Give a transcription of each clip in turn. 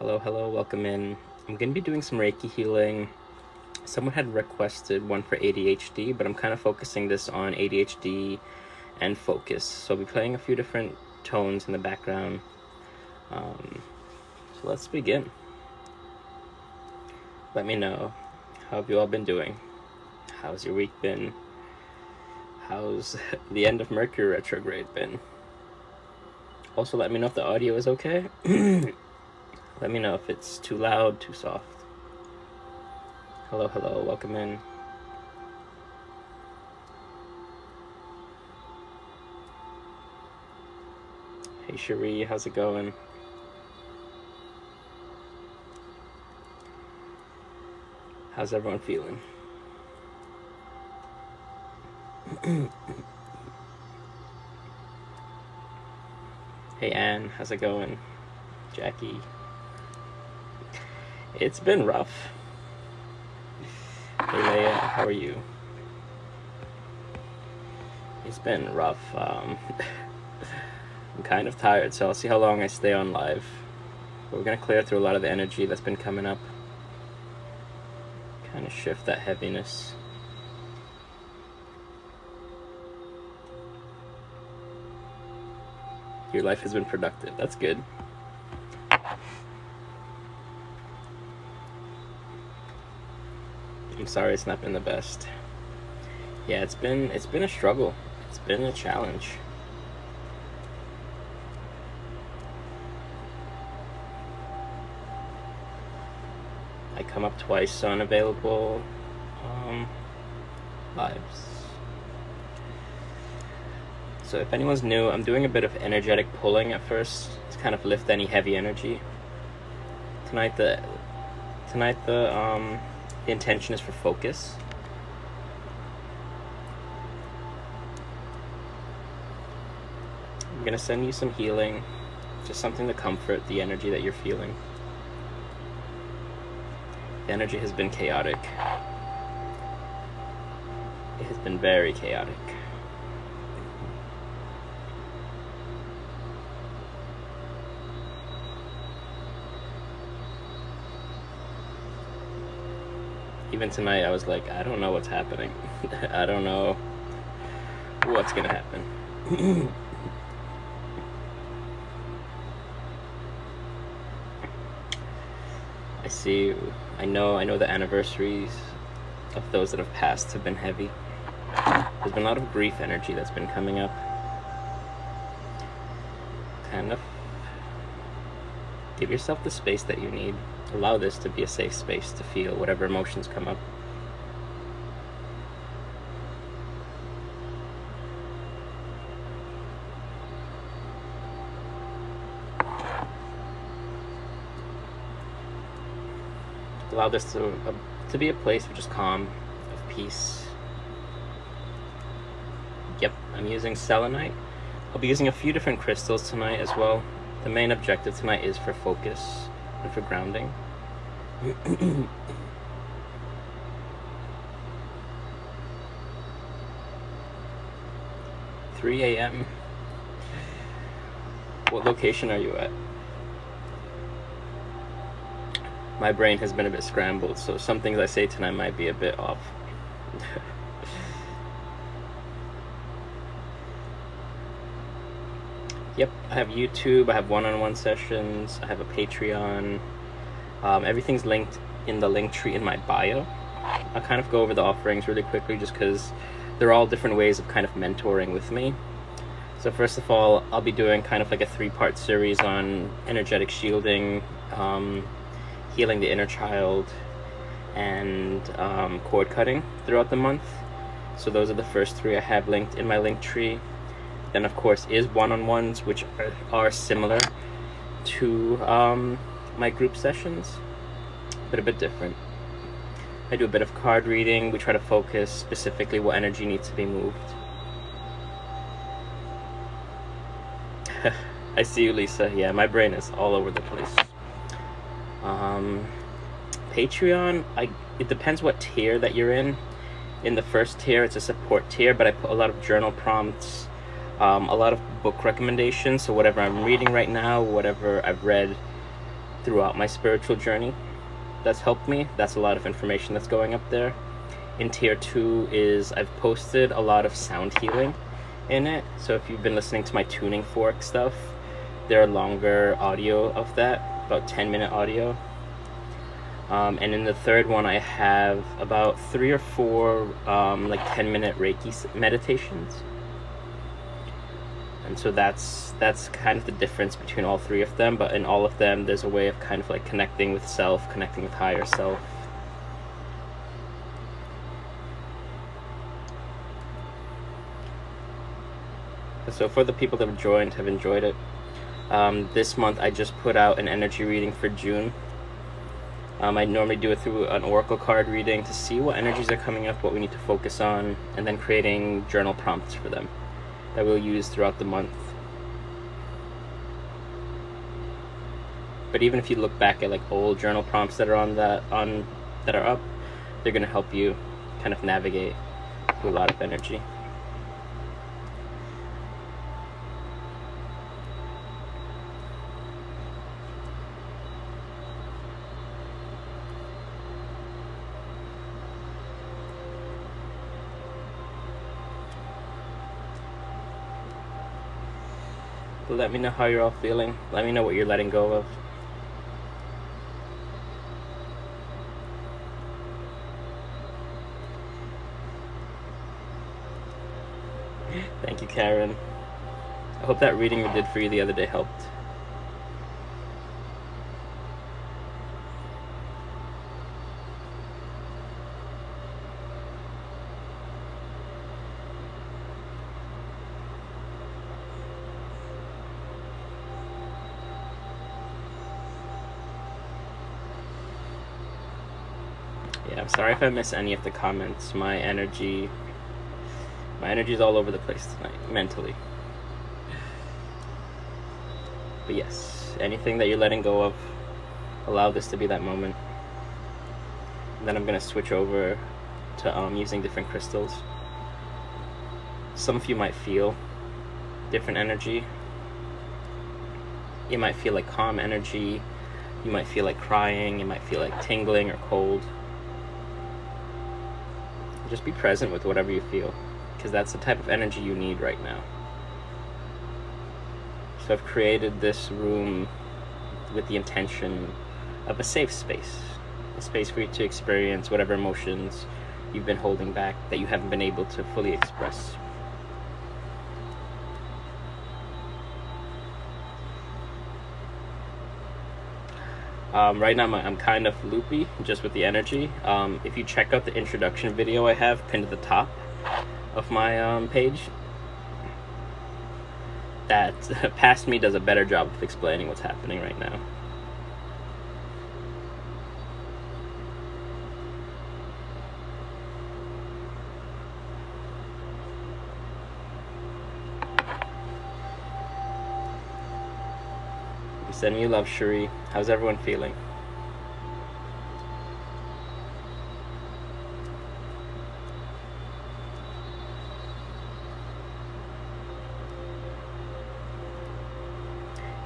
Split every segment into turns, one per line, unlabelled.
Hello, welcome in. I'm going to be doing some Reiki healing. Someone had requested one for ADHD, but I'm kind of focusing this on ADHD and focus. So I'll be playing a few different tones in the background. So let's begin. Let me know, how have you all been doing? How's your week been? How's the end of Mercury retrograde been? Also, let me know if the audio is okay. Let me know if it's too loud, too soft. Hello, welcome in. Hey Cherie, how's it going? How's everyone feeling? Hey Anne, how's it going? Jackie. It's been rough. Hey Leia, how are you? It's been rough. I'm kind of tired, so I'll see how long I stay on live. But we're gonna clear through a lot of the energy that's been coming up. Kind of shift that heaviness. Your life has been productive. That's good. I'm sorry it's not been the best. Yeah, it's been a struggle. It's been a challenge. I come up twice on available lives. So if anyone's new, I'm doing a bit of energetic pulling at first to kind of lift any heavy energy. Tonight the intention is for focus. I'm gonna send you some healing, just something to comfort the energy that you're feeling. The energy has been chaotic. It has been very chaotic. Even tonight I was like, I don't know what's happening. I don't know what's gonna happen. I see, I know the anniversaries of those that have passed have been heavy. There's been a lot of grief energy that's been coming up. Kind of give yourself the space that you need. Allow this to be a safe space to feel whatever emotions come up. Allow this to be a place which is calm, of peace. Yep, I'm using selenite. I'll be using a few different crystals tonight as well. The main objective tonight is for focus and for grounding. 3 a.m. What location are you at? My brain has been a bit scrambled, so some things I say tonight might be a bit off. Yep, I have YouTube, I have one-on-one sessions, I have a Patreon. Everything's linked in the link tree in my bio. I'll kind of go over the offerings really quickly just because they're all different ways of kind of mentoring with me. So first of all, I'll be doing kind of like a 3-part series on energetic shielding, healing the inner child, and cord cutting throughout the month. So those are the first 3 I have linked in my link tree. Then of course is one-on-ones, which are similar to my group sessions, but a bit different. I do a bit of card reading. We try to focus specifically what energy needs to be moved. I see you, Lisa. Yeah, my brain is all over the place. Patreon, it depends what tier that you're in. In the first tier, it's a support tier, but I put a lot of journal prompts, a lot of book recommendations. So whatever I'm reading right now, whatever I've read throughout my spiritual journey that's helped me. That's a lot of information that's going up there. In tier 2 is I've posted a lot of sound healing in it. So if you've been listening to my tuning fork stuff, there are longer audio of that, about 10-minute audio. And in the third one, I have about 3 or 4 like 10-minute Reiki meditations. And so that's kind of the difference between all 3 of them. But in all of them, there's a way of kind of like connecting with self, connecting with higher self. So for the people that have joined, have enjoyed it. This month I just put out an energy reading for June. I normally do it through an oracle card reading to see what energies are coming up, what we need to focus on, and then creating journal prompts for them that we'll use throughout the month. But even if you look back at like old journal prompts that are that are up, they're going to help you kind of navigate through a lot of energy. But let me know how you're all feeling. Let me know what you're letting go of. Thank you, Karen. I hope that reading we did for you the other day helped. Yeah, I'm sorry if I miss any of the comments. My energy is all over the place tonight, mentally. But yes, anything that you're letting go of, allow this to be that moment. And then I'm going to switch over to using different crystals. Some of you might feel different energy. You might feel like calm energy. You might feel like crying. You might feel like tingling or cold. Just be present with whatever you feel, because that's the type of energy you need right now. So I've created this room with the intention of a safe space. A space for you to experience whatever emotions you've been holding back that you haven't been able to fully express. Right now I'm kind of loopy just with the energy. If you check out the introduction video I have pinned at the top of my page, that Past Me does a better job of explaining what's happening right now. Sending you love, Cherie. How's everyone feeling?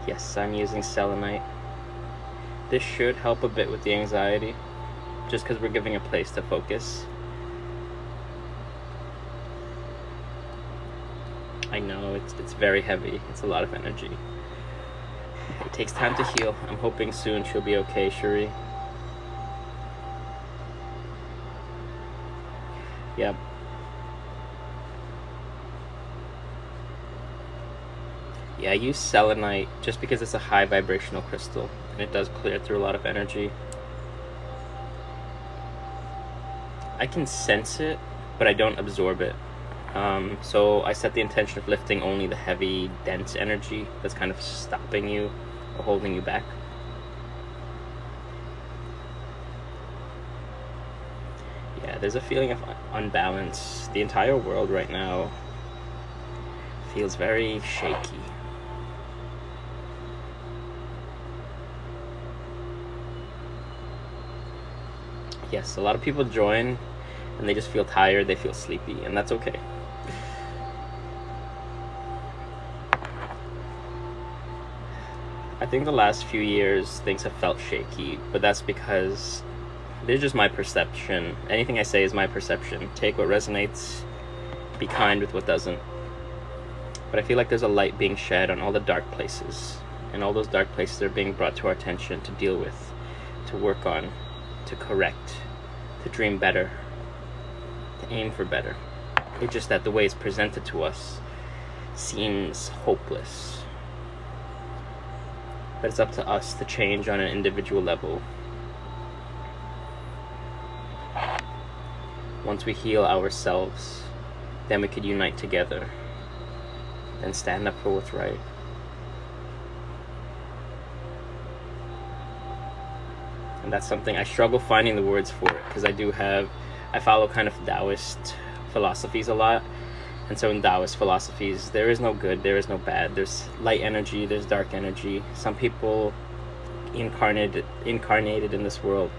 Yes, I'm using selenite. This should help a bit with the anxiety, just because we're giving a place to focus. I know, it's very heavy. It's a lot of energy. It takes time to heal. I'm hoping soon she'll be okay, Cherie. Yep. Yeah, I use selenite just because it's a high vibrational crystal and it does clear through a lot of energy. I can sense it, but I don't absorb it. So I set the intention of lifting only the heavy, dense energy that's kind of stopping you or holding you back. Yeah, there's a feeling of unbalance. The entire world right now feels very shaky. Yes, a lot of people join and they just feel tired, they feel sleepy, and that's okay. I think the last few years things have felt shaky, but that's because they're just my perception. Anything I say is my perception. Take what resonates, be kind with what doesn't. But I feel like there's a light being shed on all the dark places, and all those dark places are being brought to our attention to deal with, to work on, to correct, to dream better, to aim for better. It's just that the way it's presented to us seems hopeless. But it's up to us to change on an individual level. Once we heal ourselves, then we could unite together and stand up for what's right. And that's something I struggle finding the words for it, because I follow kind of Taoist philosophies a lot. And so in Taoist philosophies, there is no good, there is no bad. There's light energy, there's dark energy. Some people incarnated in this world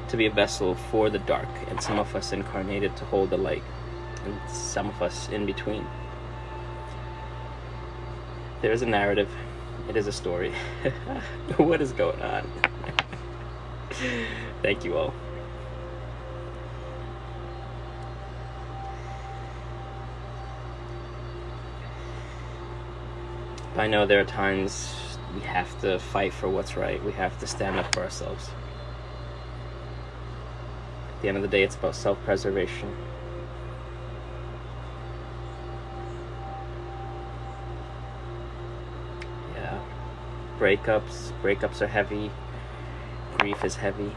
to be a vessel for the dark, and some of us incarnated to hold the light, and some of us in between. There is a narrative, it is a story. What is going on? Thank you all. I know there are times we have to fight for what's right. We have to stand up for ourselves. At the end of the day, it's about self-preservation. Yeah. Breakups are heavy. Grief is heavy.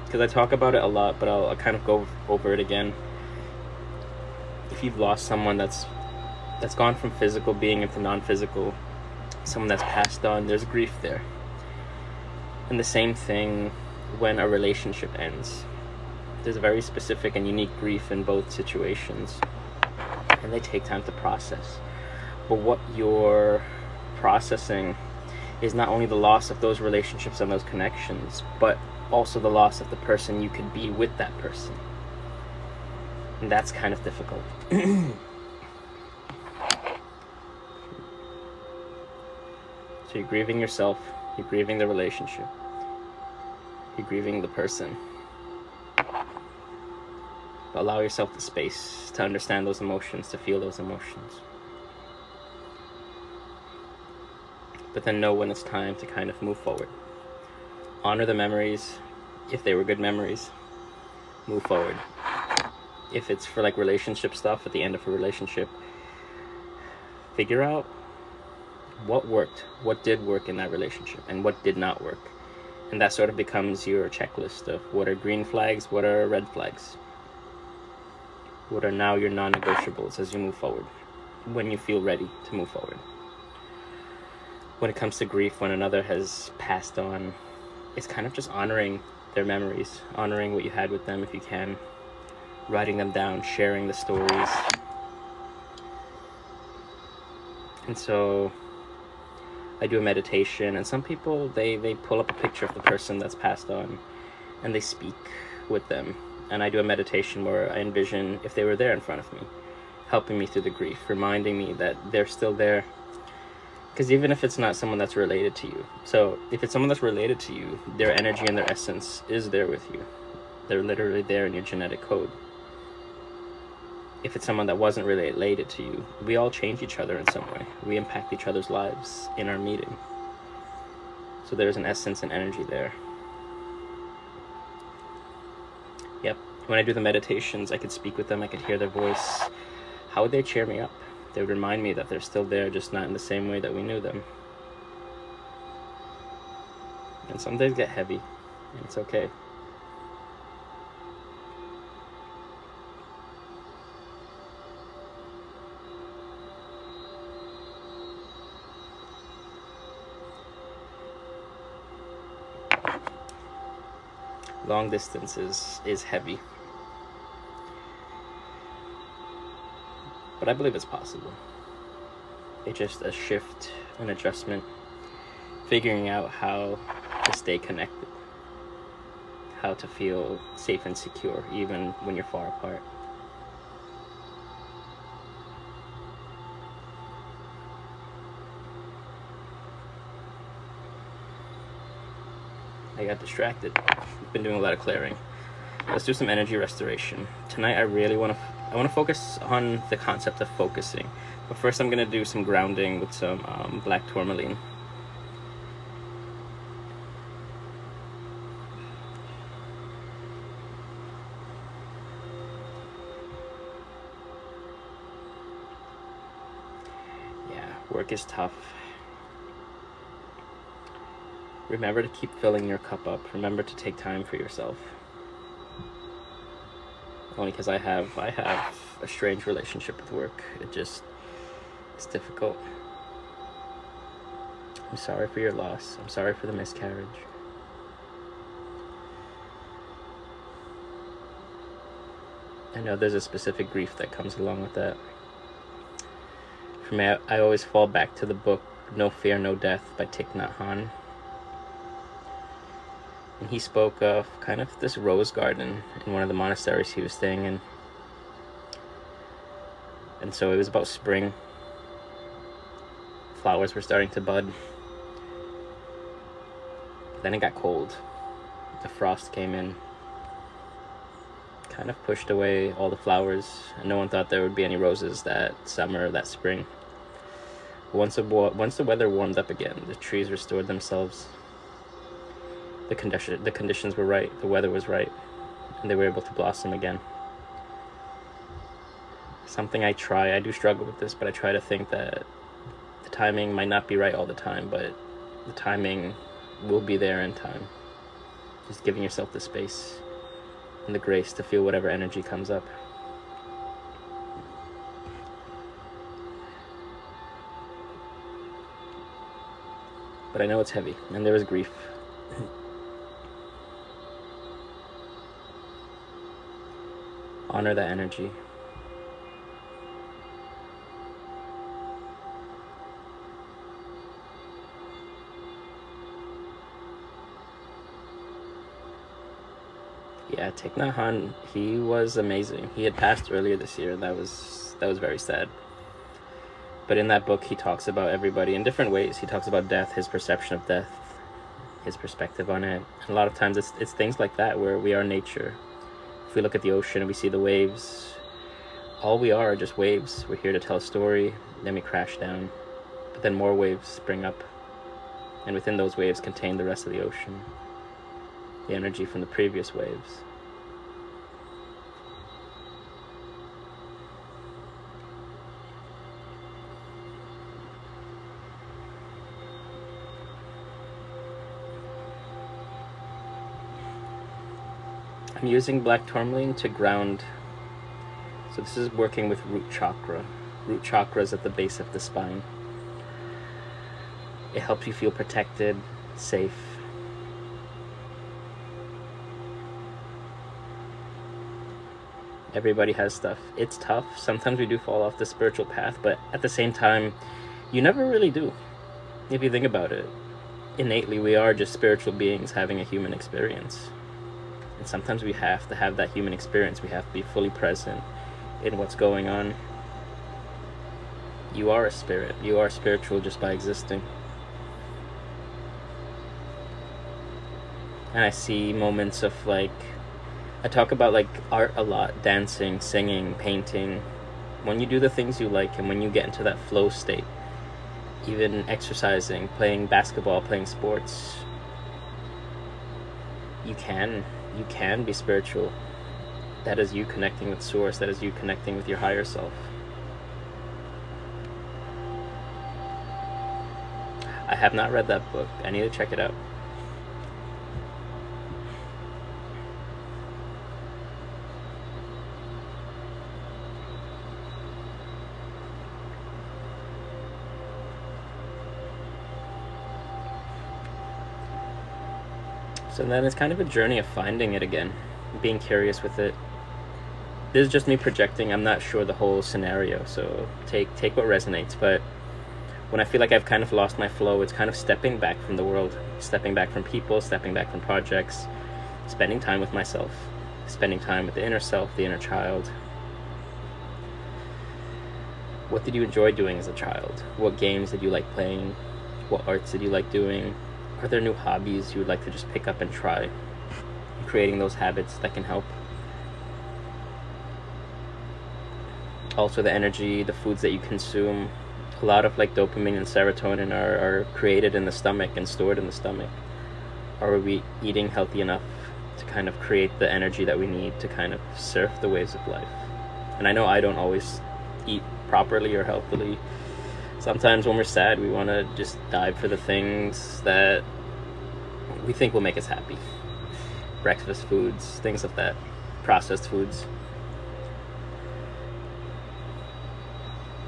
Because I talk about it a lot, but I'll kind of go over it again. If you've lost someone that's gone from physical being into non-physical, someone that's passed on, there's grief there. And the same thing when a relationship ends. There's a very specific and unique grief in both situations, and they take time to process. But what you're processing is not only the loss of those relationships and those connections, but also the loss of the person you could be with that person. And that's kind of difficult. So you're grieving yourself, you're grieving the relationship, you're grieving the person. But allow yourself the space to understand those emotions, to feel those emotions. But then know when it's time to kind of move forward. Honor the memories, if they were good memories. Move forward. If it's for like relationship stuff at the end of a relationship, figure out what worked, what did work in that relationship, and what did not work. And that sort of becomes your checklist of what are green flags, what are red flags. What are now your non-negotiables as you move forward, when you feel ready to move forward. When it comes to grief, when another has passed on, it's kind of just honoring their memories, honoring what you had with them if you can, writing them down, sharing the stories. And so I do a meditation, and some people, they pull up a picture of the person that's passed on and they speak with them. And I do a meditation where I envision if they were there in front of me, helping me through the grief, reminding me that they're still there. Because even if it's not someone that's related to you, so if it's someone that's related to you, their energy and their essence is there with you. They're literally there in your genetic code. If it's someone that wasn't related to you, we all change each other in some way. We impact each other's lives in our meeting. So there's an essence and energy there. Yep. When I do the meditations, I could speak with them, I could hear their voice. How would they cheer me up? They would remind me that they're still there, just not in the same way that we knew them. And some days get heavy, and it's okay. Long distance is heavy. But I believe it's possible. It's just a shift, an adjustment, figuring out how to stay connected, how to feel safe and secure even when you're far apart. I got distracted. I've been doing a lot of clearing. Let's do some energy restoration. Tonight I really want to focus on the concept of focusing. But first I'm going to do some grounding with some black tourmaline. Yeah, work is tough. Remember to keep filling your cup up. Remember to take time for yourself. Only because I have a strange relationship with work. It's difficult. I'm sorry for your loss. I'm sorry for the miscarriage. I know there's a specific grief that comes along with that. For me, I always fall back to the book No Fear, No Death by Thich Nhat Hanh. And he spoke of kind of this rose garden in one of the monasteries he was staying in. And so it was about spring. Flowers were starting to bud. Then it got cold. The frost came in. Kind of pushed away all the flowers. And no one thought there would be any roses that summer or that spring. Once the weather warmed up again, the trees restored themselves. The conditions were right, the weather was right, and they were able to blossom again. Something I do struggle with this, but I try to think that the timing might not be right all the time, but the timing will be there in time. Just giving yourself the space and the grace to feel whatever energy comes up. But I know it's heavy, and there is grief. Honor that energy. Yeah, Thich Nhat Hanh, he was amazing. He had passed earlier this year. That was very sad. But in that book, he talks about everybody in different ways. He talks about death, his perception of death, his perspective on it. And a lot of times it's things like that where we are nature. If we look at the ocean and we see the waves, all we are just waves. We're here to tell a story, then we crash down. But then more waves spring up. And within those waves contain the rest of the ocean. The energy from the previous waves. I'm using black tourmaline to ground. So this is working with root chakra. Root chakra is at the base of the spine. It helps you feel protected, safe. Everybody has stuff. It's tough. Sometimes we do fall off the spiritual path, but at the same time, you never really do. If you think about it, innately we are just spiritual beings having a human experience. And sometimes we have to have that human experience. We have to be fully present in what's going on. You are a spirit. You are spiritual just by existing. And I see moments of I talk about art a lot, dancing, singing, painting. When you do the things you like and when you get into that flow state, even exercising, playing basketball, playing sports, you can be spiritual. That is you connecting with source. That is you connecting with your higher self. I have not read that book. I need to check it out. So then it's kind of a journey of finding it again, being curious with it. This is just me projecting. I'm not sure the whole scenario, so take what resonates. But when I feel like I've kind of lost my flow, it's kind of stepping back from the world, stepping back from people, stepping back from projects, spending time with myself, spending time with the inner self, the inner child. What did you enjoy doing as a child? What games did you like playing? What arts did you like doing? Are there new hobbies you would like to just pick up and try? Creating those habits that can help. Also the energy, the foods that you consume. A lot of like dopamine and serotonin are created in the stomach and stored in the stomach. Are we eating healthy enough to kind of create the energy that we need to kind of surf the waves of life? And I know I don't always eat properly or healthily. Sometimes when we're sad, we want to just dive for the things that we think will make us happy. Breakfast foods, things like that, processed foods.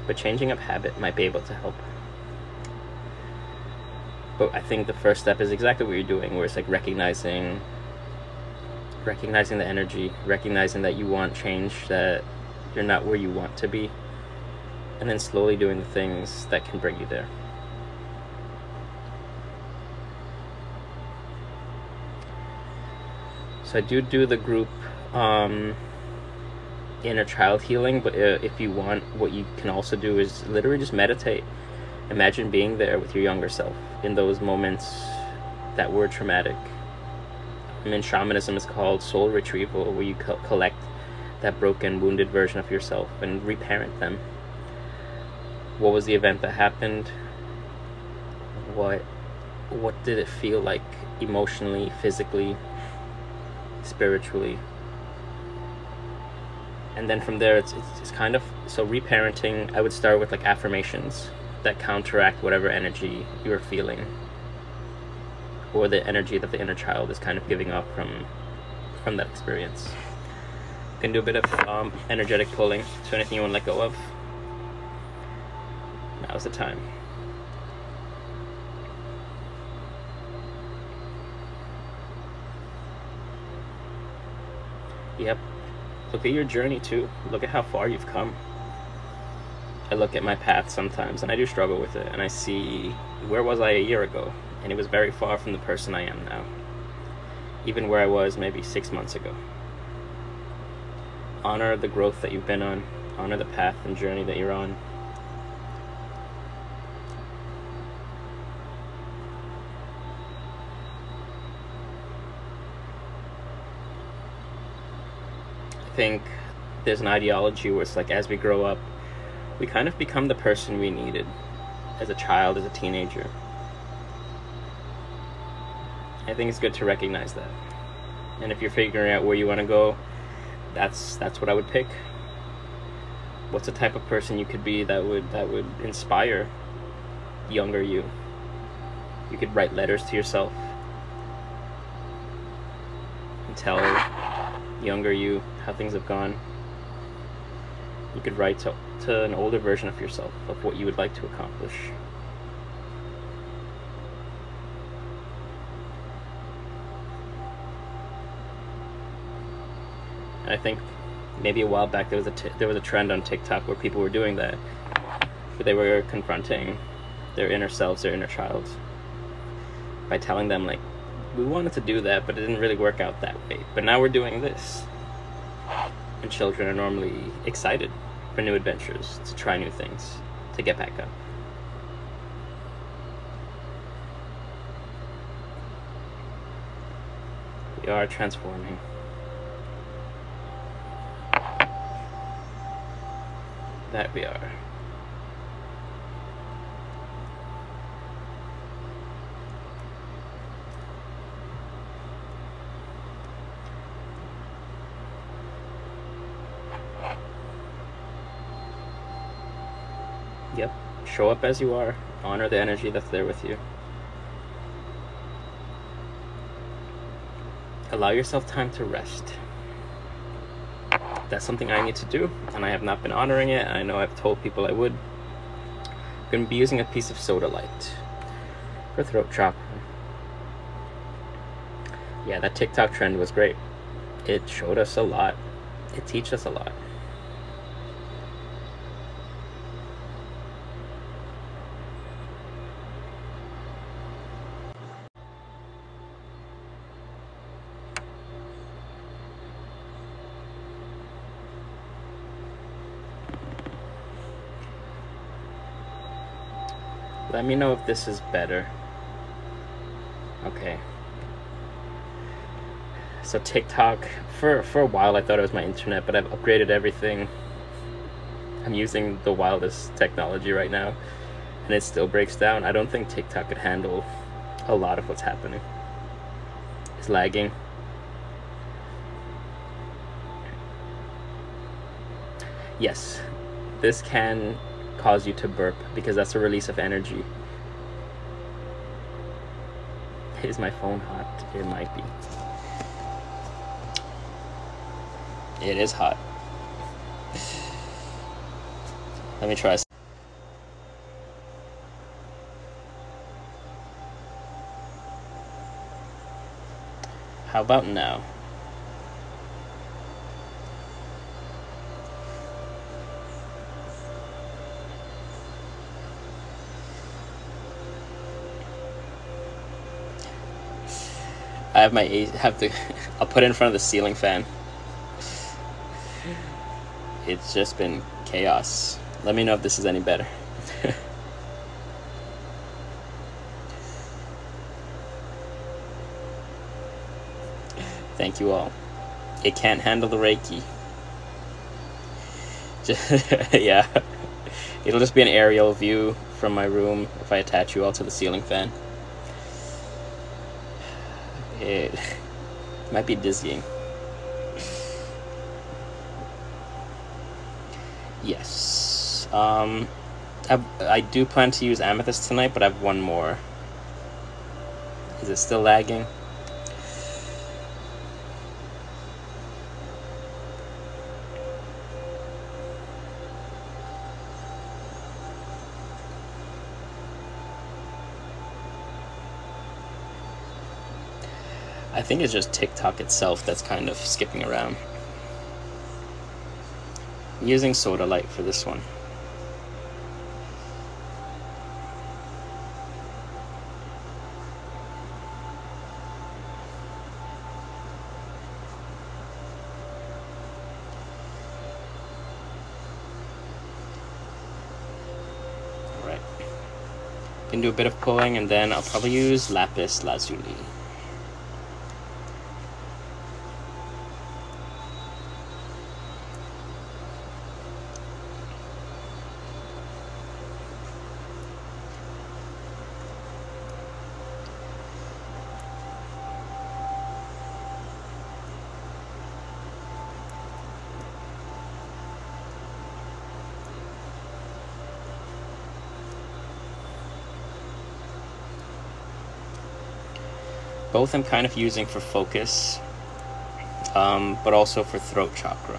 But changing up habit might be able to help. But I think the first step is exactly what you're doing, where it's like recognizing the energy, recognizing that you want change, that you're not where you want to be, and then slowly doing the things that can bring you there. So I do the group inner child healing, but if you want, what you can also do is literally just meditate. Imagine being there with your younger self in those moments that were traumatic. In shamanism, it's called soul retrieval, where you collect that broken, wounded version of yourself and reparent them. What was the event that happened? What did it feel like emotionally, physically, spiritually? And then from there, it's kind of, so reparenting, I would start with like affirmations that counteract whatever energy you're feeling, or the energy that the inner child is kind of giving off from that experience. You can do a bit of energetic pulling, so anything you want to let go of, now's the time. Yep. Look at your journey too. Look at how far you've come. I look at my path sometimes, and I do struggle with it, and I see, where was I a year ago? And it was very far from the person I am now. Even where I was maybe 6 months ago. Honor the growth that you've been on. Honor the path and journey that you're on. I think there's an ideology where it's like, as we grow up, we kind of become the person we needed as a child, as a teenager. I think it's good to recognize that. And if you're figuring out where you want to go, that's what I would pick. What's the type of person you could be that would inspire younger you? You could write letters to yourself and tell younger you how things have gone. You could write to an older version of yourself, of what you would like to accomplish. And I think maybe a while back there was a trend on TikTok where people were doing that, where they were confronting their inner selves, their inner child, by telling them, like, we wanted to do that, but it didn't really work out that way. But now we're doing this. And children are normally excited for new adventures, to try new things, to get back up. We are transforming. That we are. Yep. Show up as you are. Honor the energy that's there with you. Allow yourself time to rest. That's something I need to do, and I have not been honoring it. I know I've told people I would. I'm going to be using a piece of soda light for throat chakra. Yeah, that TikTok trend was great. It showed us a lot. It teaches us a lot. Let me know if this is better. Okay. So TikTok, for a while I thought it was my internet, but I've upgraded everything. I'm using the wildest technology right now, and it still breaks down. I don't think TikTok could handle a lot of what's happening. It's lagging. Yes, this can cause you to burp because that's a release of energy. Is my phone hot? It might be. It is hot. Let me try. How about now? I have I'll put it in front of the ceiling fan. It's just been chaos. Let me know if this is any better. Thank you all. It can't handle the Reiki. Yeah. It'll just be an aerial view from my room if I attach you all to the ceiling fan. It might be dizzying. Yes. I do plan to use Amethyst tonight, but I have one more. Is it still lagging? I think it's just TikTok itself that's kind of skipping around. I'm using soda light for this one. Alright. Can do a bit of pulling, and then I'll probably use lapis lazuli. Both I'm kind of using for focus, but also for throat chakra.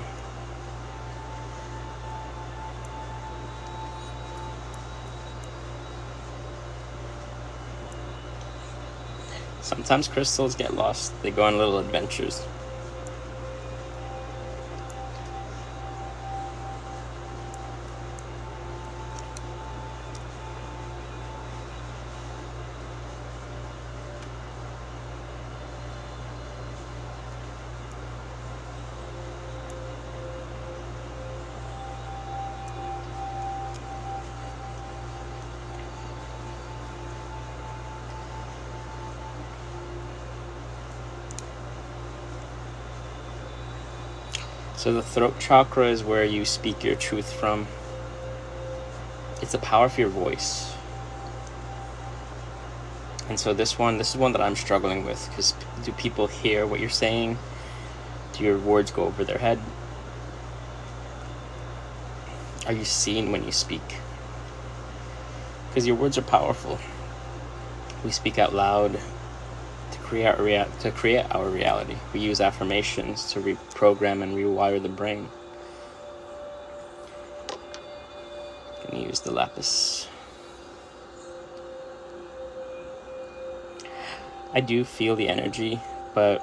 Sometimes crystals get lost. They go on little adventures. So the throat chakra is where you speak your truth from. It's the power of your voice. And so this is one that I'm struggling with, because do people hear what you're saying? Do your words go over their head? Are you seen when you speak? Because your words are powerful. We speak out loud to create our reality. We use affirmations to reprogram and rewire the brain. I'm gonna use the lapis. I do feel the energy, but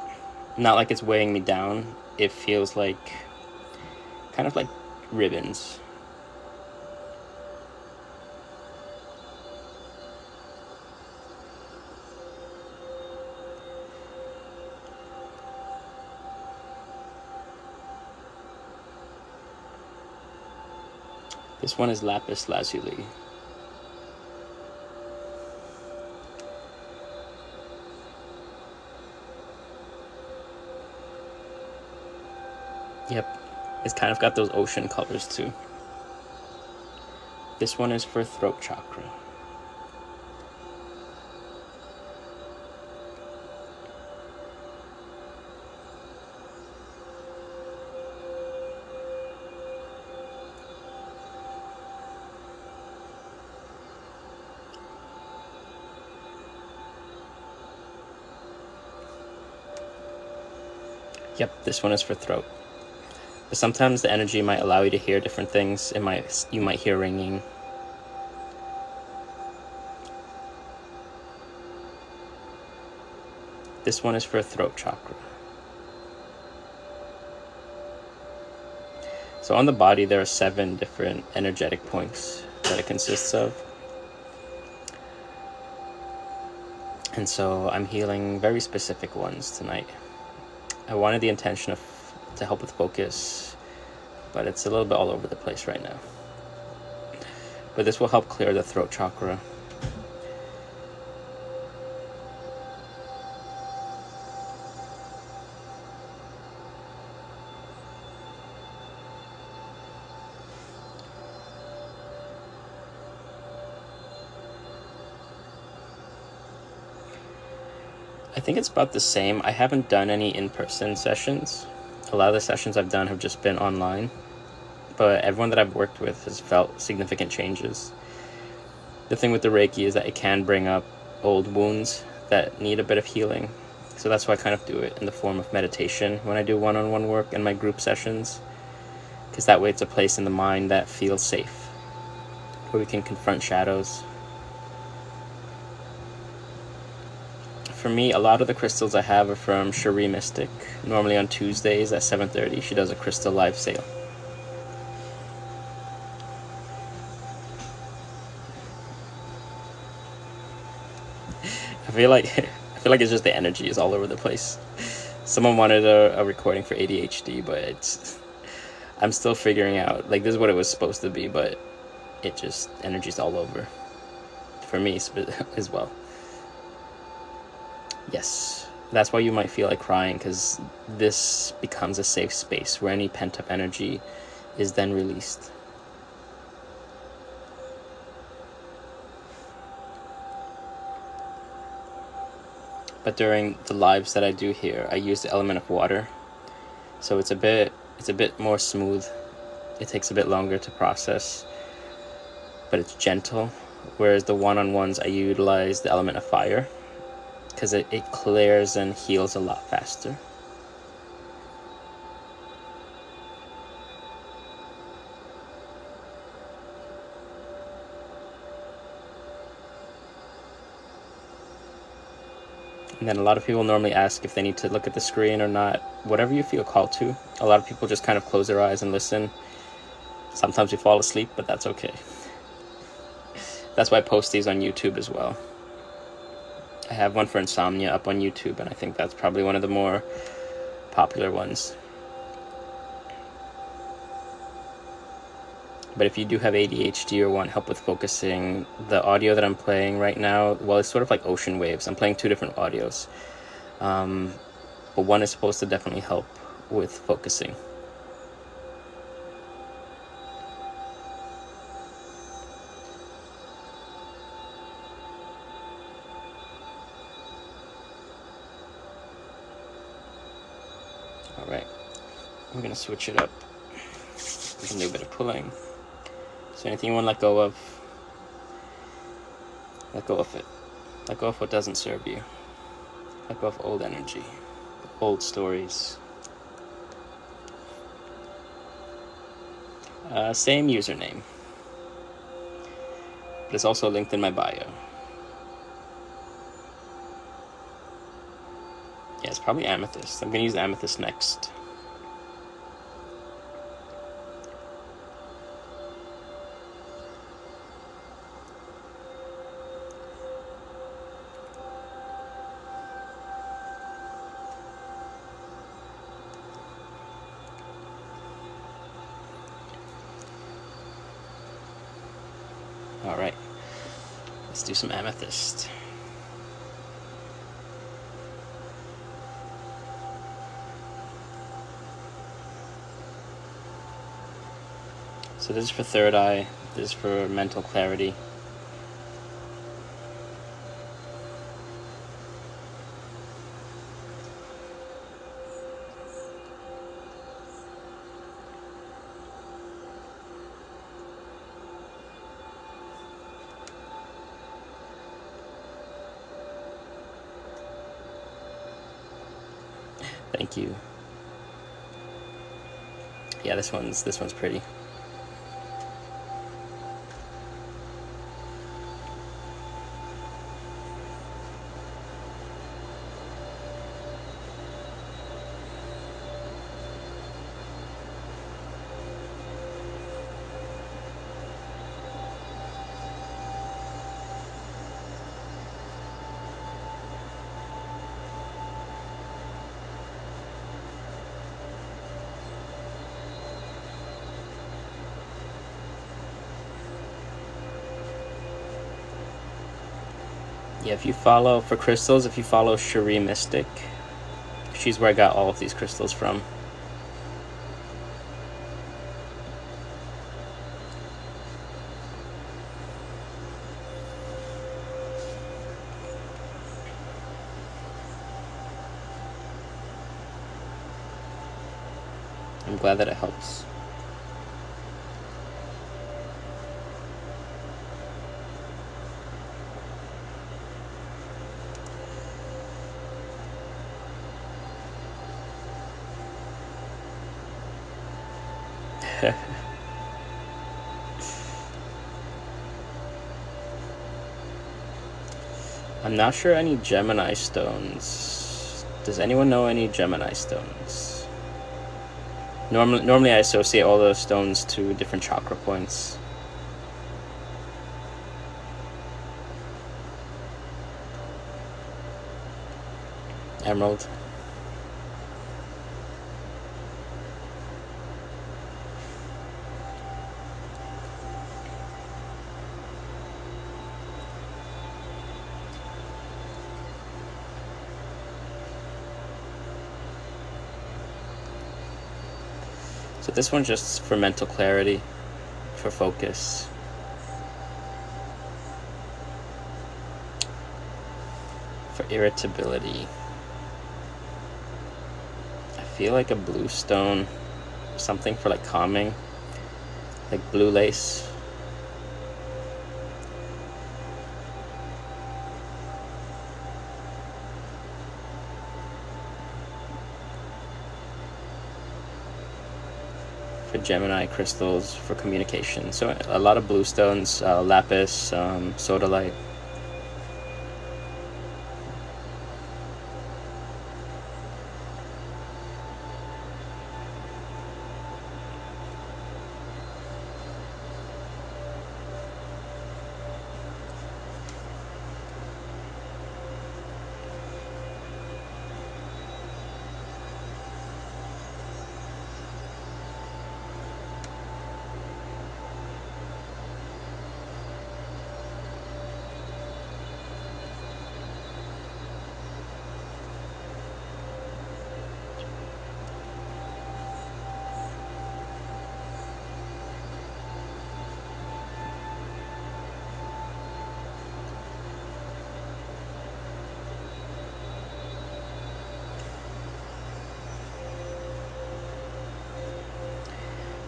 not like it's weighing me down. It feels like kind of like ribbons. This one is lapis lazuli. Yep, it's kind of got those ocean colors too. This one is for throat chakra. Yep, this one is for throat. But sometimes the energy might allow you to hear different things. You might hear ringing. This one is for throat chakra. So on the body, there are 7 different energetic points that it consists of. And so I'm healing very specific ones tonight. I wanted the intention to help with focus, but it's a little bit all over the place right now. But this will help clear the throat chakra. I think it's about the same. I haven't done any in-person sessions. A lot of the sessions I've done have just been online, but everyone that I've worked with has felt significant changes. The thing with the Reiki is that it can bring up old wounds that need a bit of healing. So that's why I kind of do it in the form of meditation when I do one-on-one work in my group sessions, because that way it's a place in the mind that feels safe, where we can confront shadows. For me, a lot of the crystals I have are from Cherie Mystic. Normally on Tuesdays at 7:30, she does a crystal live sale. I feel like it's just the energy is all over the place. Someone wanted a recording for ADHD, but I'm still figuring out. Like, this is what it was supposed to be, but it just energy's all over. For me as well. Yes, that's why you might feel like crying, because this becomes a safe space where any pent-up energy is then released. But during the lives that I do here, I use the element of water, so it's a bit more smooth. It takes a bit longer to process, but it's gentle. Whereas the one-on-ones, I utilize the element of fire, because it clears and heals a lot faster. And then a lot of people normally ask if they need to look at the screen or not. Whatever you feel called to. A lot of people just kind of close their eyes and listen. Sometimes we fall asleep, but that's okay. That's why I post these on YouTube as well. I have one for insomnia up on YouTube, and I think that's probably one of the more popular ones. But if you do have ADHD or want help with focusing, the audio that I'm playing right now, well, it's sort of like ocean waves. I'm playing 2 different audios. But one is supposed to definitely help with focusing. All right, we're gonna switch it up. We can do a bit of pulling. So anything you want to let go of, let go of it. Let go of what doesn't serve you. Let go of old energy, old stories. Same username, but it's also linked in my bio. Yeah, it's probably Amethyst. I'm gonna use Amethyst next. All right, let's do some Amethyst. So this is for third eye, this is for mental clarity. Thank you. Yeah, this one's pretty. Yeah, if you follow, for crystals, if you follow Cherie Mystic, she's where I got all of these crystals from. I'm glad that it helps. I'm not sure any Gemini stones. Does anyone know any Gemini stones? Normally I associate all those stones to different chakra points. Emerald. So this one's just for mental clarity, for focus. For irritability. I feel like a blue stone, something for like calming, like blue lace. For Gemini crystals, for communication. So a lot of blue stones, lapis, sodalite.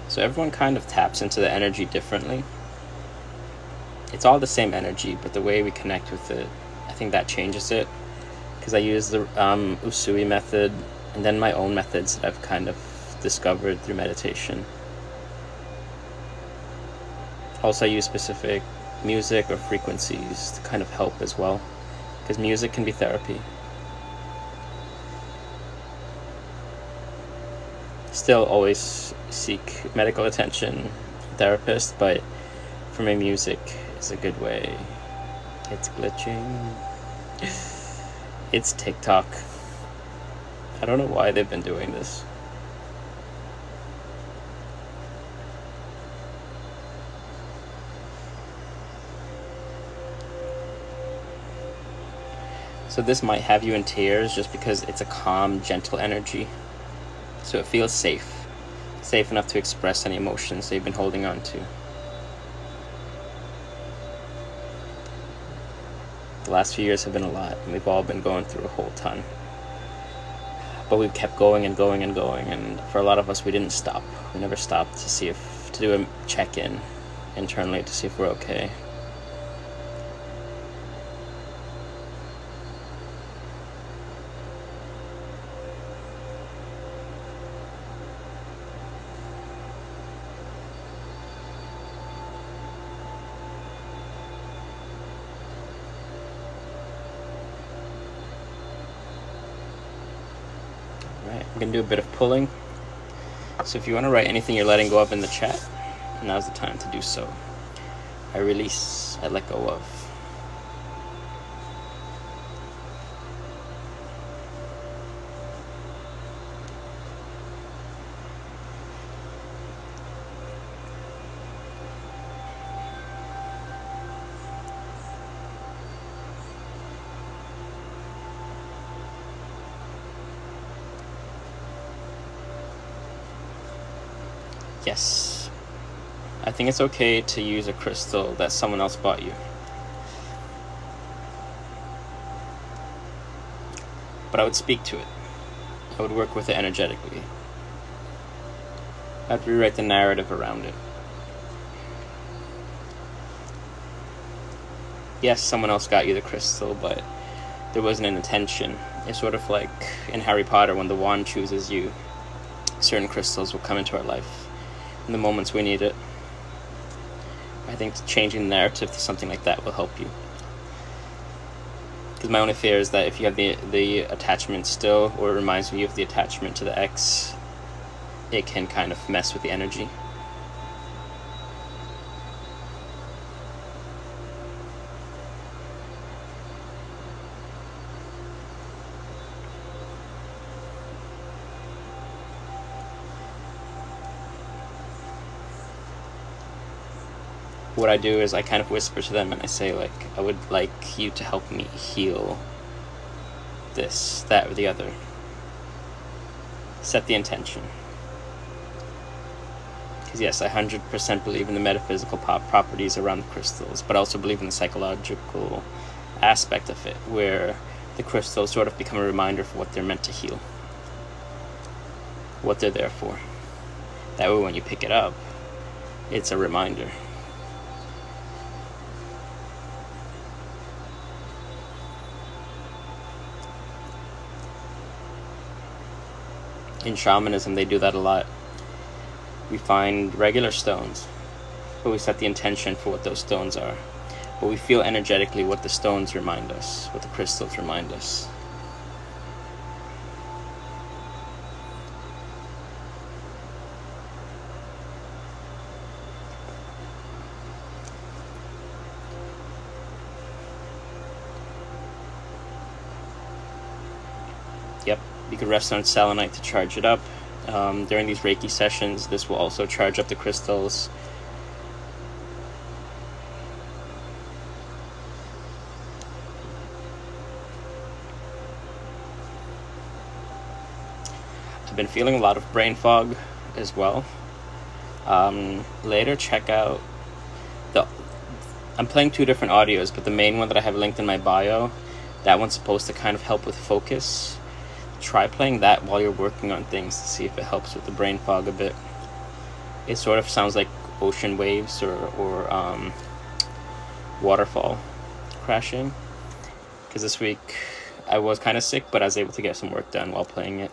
So everyone kind of taps into the energy differently. It's all the same energy, but the way we connect with it, I think that changes it. Because I use the Usui method, and then my own methods that I've kind of discovered through meditation. Also, I use specific music or frequencies to kind of help as well, because music can be therapy. Still always seek medical attention, therapist, but for me music is a good way. It's glitching. It's TikTok. I don't know why they've been doing this. So this might have you in tears just because it's a calm, gentle energy. So it feels safe. safe enough to express any emotions they've been holding on to. The last few years have been a lot, and we've all been going through a whole ton. But we've kept going and going and going, and for a lot of us, we didn't stop. We never stopped to do a check-in internally to see if we're okay. Right, I'm going to do a bit of pulling. So if you want to write anything you're letting go of in the chat, now's the time to do so. I release, I let go of. Yes, I think it's okay to use a crystal that someone else bought you. But I would speak to it. I would work with it energetically. I'd rewrite the narrative around it. Yes, someone else got you the crystal, but there wasn't an intention. It's sort of like in Harry Potter, when the wand chooses you, certain crystals will come into our life in the moments we need it. I think changing the narrative to something like that will help you. Because my only fear is that if you have the attachment still, or it reminds me of the attachment to the ex, it can kind of mess with the energy. What I do is I kind of whisper to them and I say, like, I would like you to help me heal this, that, or the other. Set the intention. Because yes, I 100% believe in the metaphysical properties around the crystals, but I also believe in the psychological aspect of it, where the crystals sort of become a reminder for what they're meant to heal. What they're there for. That way when you pick it up, it's a reminder. In shamanism, they do that a lot. We find regular stones, but we set the intention for what those stones are. But we feel energetically what the stones remind us, what the crystals remind us. Yep. You could rest on selenite to charge it up. During these Reiki sessions, this will also charge up the crystals. I've been feeling a lot of brain fog as well. Later, check out I'm playing 2 different audios, but the main one that I have linked in my bio, that one's supposed to kind of help with focus. Try playing that while you're working on things to see if it helps with the brain fog a bit. It sort of sounds like ocean waves or waterfall crashing. Because this week I was kind of sick, but I was able to get some work done while playing it.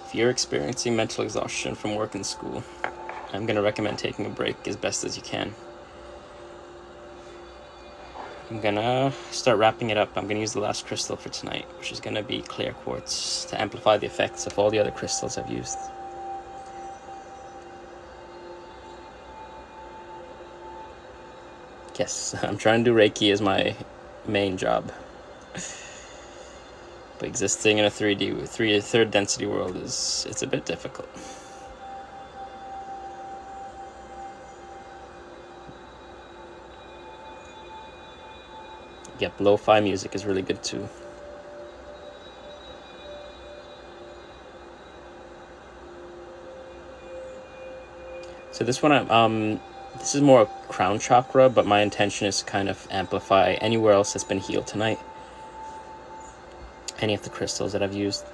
If you're experiencing mental exhaustion from work and school, I'm going to recommend taking a break as best as you can. I'm gonna start wrapping it up. I'm gonna use the last crystal for tonight, which is gonna be clear quartz, to amplify the effects of all the other crystals I've used. Yes, I'm trying to do Reiki as my main job. But existing in a third density world it's a bit difficult. Yep, lo-fi music is really good too. So this one, this is more crown chakra, but my intention is to kind of amplify anywhere else that's been healed tonight. Any of the crystals that I've used.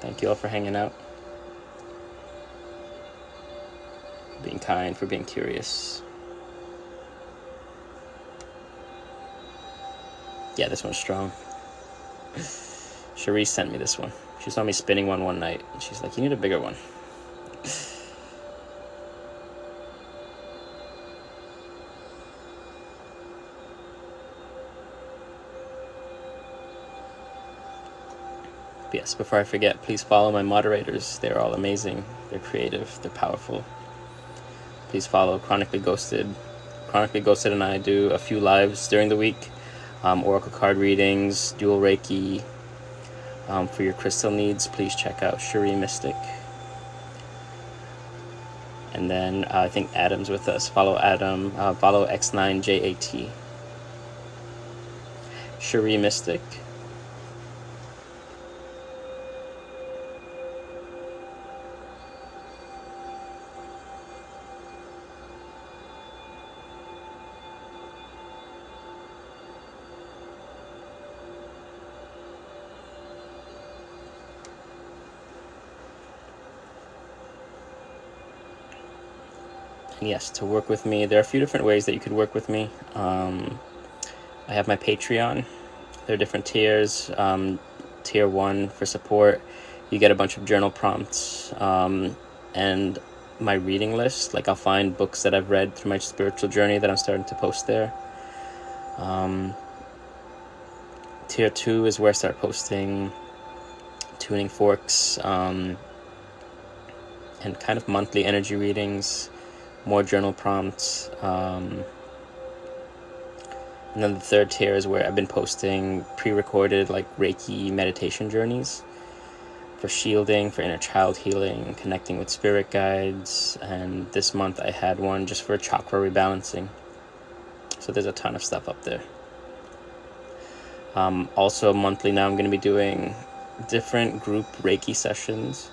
Thank you all for hanging out. For being kind, for being curious. Yeah, this one's strong. Cherise sent me this one. She saw me spinning one night, and she's like, you need a bigger one. But yes, before I forget, please follow my moderators. They're all amazing. They're creative. They're powerful. Please follow Chronically Ghosted. Chronically Ghosted and I do a few lives during the week. Oracle card readings, dual Reiki. For your crystal needs, please check out Usui Mystic. And then I think Adam's with us. Follow Adam. Follow X9JAT. Usui Mystic. And yes, to work with me, there are a few different ways that you could work with me. I have my Patreon. There are different tiers. Tier 1 for support, you get a bunch of journal prompts, and my reading list. Like, I'll find books that I've read through my spiritual journey that I'm starting to post there. Tier 2 is where I start posting tuning forks, and kind of monthly energy readings, more journal prompts. And then the third tier is where I've been posting pre-recorded like Reiki meditation journeys for shielding, for inner child healing, connecting with spirit guides. And this month I had one just for chakra rebalancing. So there's a ton of stuff up there. Also monthly now I'm going to be doing different group Reiki sessions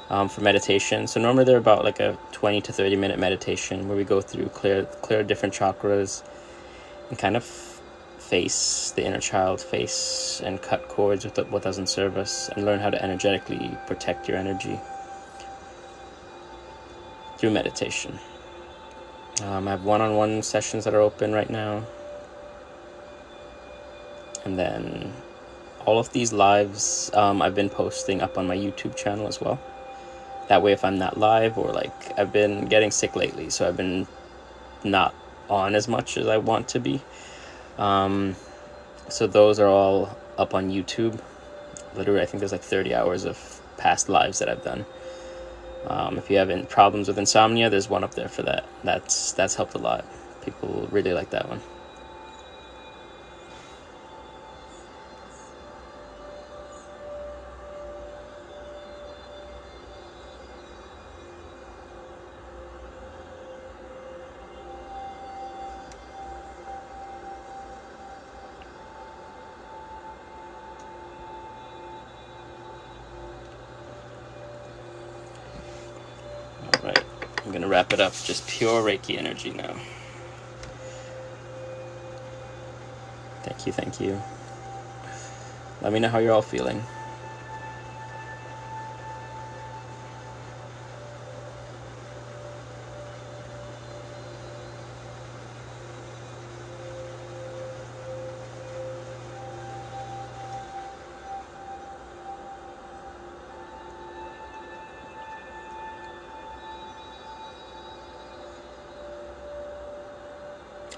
for meditation. So normally they're about like a 20 to 30 minute meditation where we go through clear different chakras and kind of face the inner child, face and cut cords with what doesn't serve us, and learn how to energetically protect your energy through meditation. I have one-on-one sessions that are open right now. And then all of these lives I've been posting up on my YouTube channel as well. That way if I'm not live, or like I've been getting sick lately, so I've been not on as much as I want to be. So those are all up on YouTube. Literally, I think there's like 30 hours of past lives that I've done. If you have any problems with insomnia, there's one up there for that. That's helped a lot. People really like that one. Right, I'm gonna wrap it up. Just pure Reiki energy now. Thank you. Let me know how you're all feeling.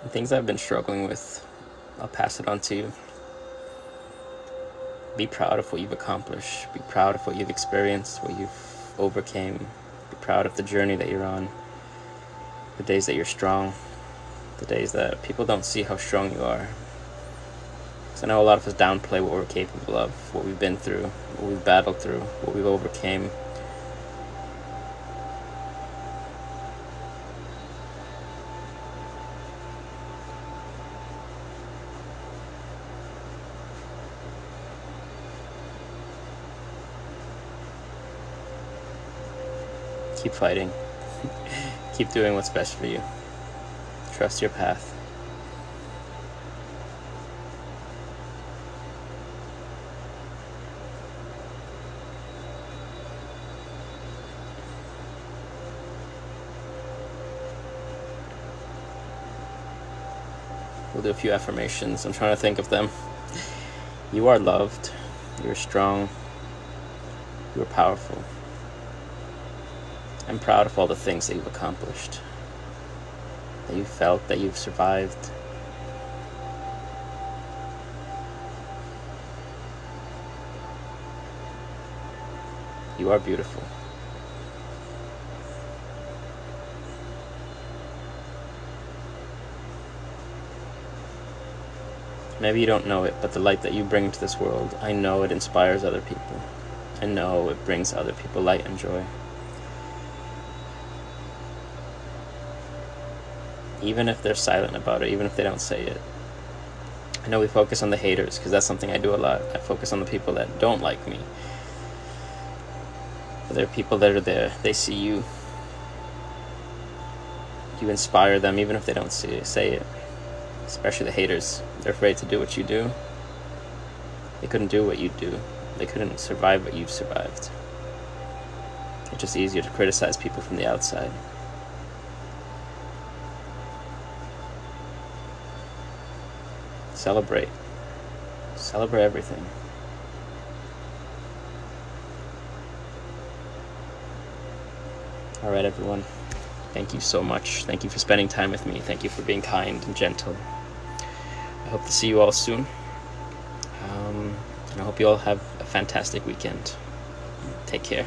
And things I've been struggling with, I'll pass it on to you. Be proud of what you've accomplished. Be proud of what you've experienced, what you've overcame. Be proud of the journey that you're on. The days that you're strong. The days that people don't see how strong you are. Because I know a lot of us downplay what we're capable of, what we've been through, what we've battled through, what we've overcame. Keep fighting. Keep doing what's best for you. Trust your path. We'll do a few affirmations. I'm trying to think of them. You are loved. You are strong. You are powerful. I'm proud of all the things that you've accomplished, that you've felt, that you've survived. You are beautiful. Maybe you don't know it, but the light that you bring to this world, I know it inspires other people. I know it brings other people light and joy. Even if they're silent about it, even if they don't say it. I know we focus on the haters, because that's something I do a lot. I focus on the people that don't like me. But there are people that are there. They see you. You inspire them, even if they don't say it. Especially the haters. They're afraid to do what you do. They couldn't do what you do. They couldn't survive what you've survived. It's just easier to criticize people from the outside. Celebrate. Celebrate everything. Alright, everyone. Thank you so much. Thank you for spending time with me. Thank you for being kind and gentle. I hope to see you all soon. And I hope you all have a fantastic weekend. Take care.